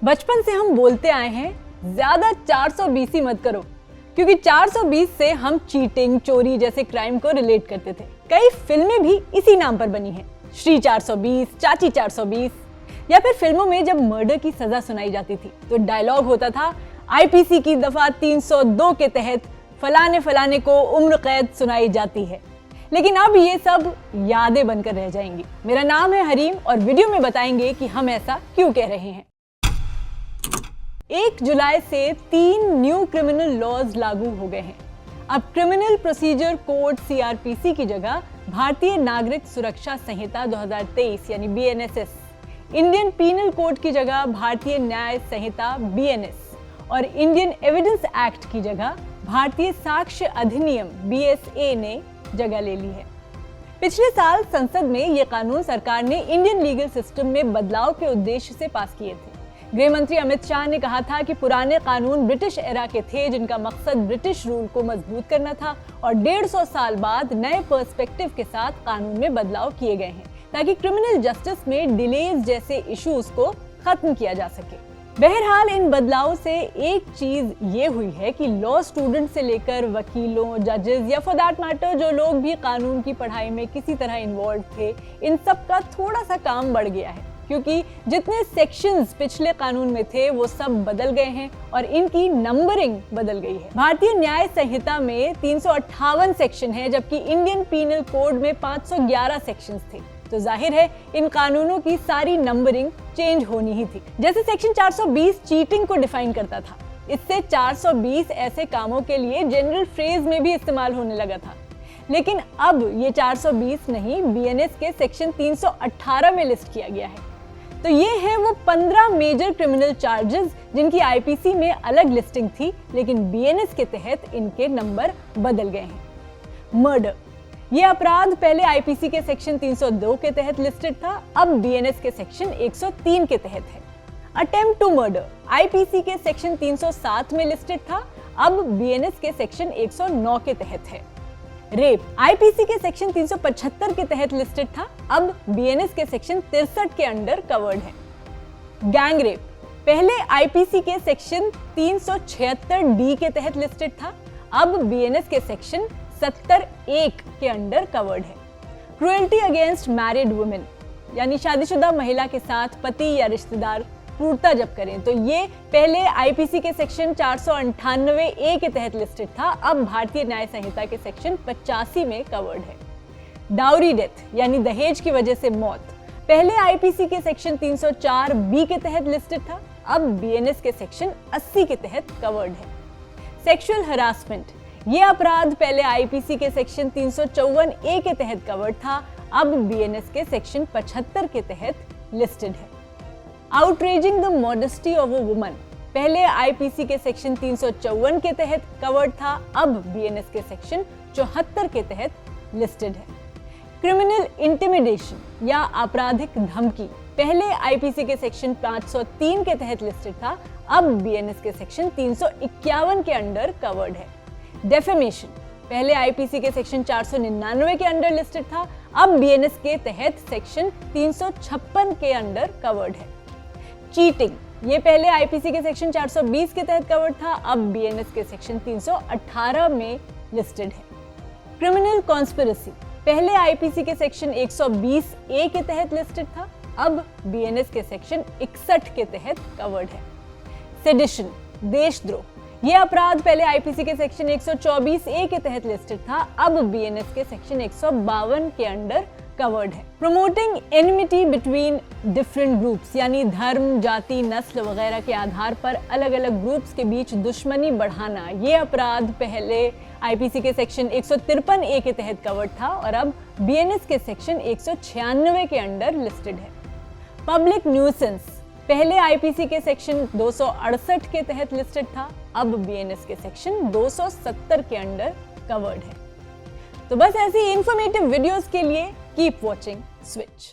बचपन से हम बोलते आए हैं ज्यादा 420 मत करो, क्योंकि 420 से हम चीटिंग, चोरी जैसे क्राइम को रिलेट करते थे। कई फिल्में भी इसी नाम पर बनी हैं, श्री 420, चाची 420। या फिर फिल्मों में जब मर्डर की सजा सुनाई जाती थी तो डायलॉग होता था, आईपीसी की दफा 302 के तहत फलाने फलाने को उम्र कैद सुनाई जाती है। लेकिन अब ये सब यादें बनकर रह जाएंगी। मेरा नाम है हरीम और वीडियो में बताएंगे कि हम ऐसा क्यों कह रहे हैं। 1 जुलाई से 3 न्यू क्रिमिनल लॉज लागू हो गए हैं। अब क्रिमिनल प्रोसीजर कोड सीआरपीसी की जगह भारतीय नागरिक सुरक्षा संहिता 2023 यानी बीएनएसएस, इंडियन पीनल कोड की जगह भारतीय न्याय संहिता बीएनएस और इंडियन एविडेंस एक्ट की जगह भारतीय साक्ष्य अधिनियम बीएसए ने जगह ले ली है। पिछले साल संसद में ये कानून सरकार ने इंडियन लीगल सिस्टम में बदलाव के उद्देश्य से पास किए थे। गृह मंत्री अमित शाह ने कहा था कि पुराने कानून ब्रिटिश एरा के थे, जिनका मकसद ब्रिटिश रूल को मजबूत करना था और 150 साल बाद नए पर्सपेक्टिव के साथ कानून में बदलाव किए गए हैं ताकि क्रिमिनल जस्टिस में डिलेज जैसे इश्यूज को खत्म किया जा सके। बहरहाल इन बदलावों से एक चीज ये हुई है कि लॉ स्टूडेंट से लेकर वकीलों, जजेस या फॉर दैट मैटर जो लोग भी कानून की पढ़ाई में किसी तरह इन्वॉल्व थे, इन सब का थोड़ा सा काम बढ़ गया है, क्योंकि जितने सेक्शंस पिछले कानून में थे वो सब बदल गए हैं और इनकी नंबरिंग बदल गई है। भारतीय न्याय संहिता में 358 सेक्शन है, जबकि इंडियन पीनल कोड में 511 सेक्शंस थे। तो जाहिर है इन कानूनों की सारी नंबरिंग चेंज होनी ही थी। जैसे सेक्शन 420 चीटिंग को डिफाइन करता था, इससे 420 ऐसे कामों के लिए जनरल फ्रेज में भी इस्तेमाल होने लगा था। लेकिन अब ये 420 नहीं, बीएनएस के सेक्शन 318 में लिस्ट किया गया है। तो ये है वो 15 मेजर क्रिमिनल चार्जेस जिनकी आईपीसी में अलग लिस्टिंग थी, लेकिन बीएनएस के तहत इनके नंबर बदल गए हैं। मर्डर, ये अपराध पहले आईपीसी के सेक्शन 302 के तहत लिस्टेड था, अब बीएनएस के सेक्शन 103 के तहत है। अटेम्प्ट टू मर्डर आईपीसी के सेक्शन 307 में लिस्टेड था, अब बीएनएस के सेक्शन 109 के तहत है। रेप आईपीसी के सेक्शन 375 के तहत लिस्टेड था, अब बीएनएस के सेक्शन 63 के अंडर कवर्ड है। गैंग रेप पहले आईपीसी के सेक्शन 376 डी के तहत लिस्टेड था, अब बीएनएस के सेक्शन 70(1) के अंडर कवर्ड है। क्रुएल्टी अगेंस्ट मैरिड वुमेन यानी शादीशुदा महिला के साथ पति या रिश्तेदार क्रूरता जब करें, तो ये पहले आईपीसी के सेक्शन 498 के तहत लिस्टेड था, अब भारतीय न्याय संहिता के सेक्शन 85 में कवर्ड है। डाउरी डेथ यानी दहेज की वजह से मौत पहले आईपीसी के सेक्शन 304 बी के तहत लिस्टेड था, अब बीएनएस के सेक्शन 80 के तहत कवर्ड है। सेक्सुअल हरासमेंट, ये अपराध पहले आईपीसी के सेक्शन 354 ए के तहत कवर्ड था, अब बीएनएस के सेक्शन 75 के तहत लिस्टेड है। Outraging the modesty of a woman पहले आईपीसी के सेक्शन 354 के तहत कवर्ड था, अब बीएनएस के सेक्शन 74 के तहत लिस्टेड है। क्रिमिनल इंटिमिडेशन या आपराधिक धमकी पहले आईपीसी के सेक्शन 503 के तहत लिस्टेड था, अब बीएनएस के सेक्शन 351 के अंडर कवर्ड है। डेफेमेशन पहले आईपीसी के सेक्शन 499 के अंडर लिस्टेड था, अब बीएनएस के तहत सेक्शन 356 के अंडर कवर्ड है। चीटिंग, ये पहले आईपीसी के सेक्शन 420 के तहत कवर्ड था, अब बीएनएस के सेक्शन 318 में लिस्टेड है। क्रिमिनल कॉन्स्पिरेसी पहले आईपीसी के सेक्शन 120 ए के तहत लिस्टेड था, अब बीएनएस के सेक्शन 61 के तहत कवर्ड है। सेडिशन, देशद्रोह, ये अपराध पहले आईपीसी के सेक्शन 124 ए के तहत लिस्टेड था, अब बीएनएस के सेक्शन 152 के अंडर कवर्ड है। Promoting enmity between different groups यानी धर्म, जाति, नस्ल वगैरह के आधार पर अलग अलग ग्रुप्स के बीच दुश्मनी बढ़ाना, ये अपराध पहले आईपीसी के सेक्शन 153 ए के तहत कवर्ड था और अब बीएनएस के सेक्शन 196 के अंडर लिस्टेड है। पब्लिक न्यूसेंस पहले आईपीसी के सेक्शन 268 के तहत लिस्टेड था, अब बीएनएस के सेक्शन 270 के अंडर कवर्ड है। तो बस ऐसी इंफॉर्मेटिव वीडियोस के लिए कीप वॉचिंग स्विच।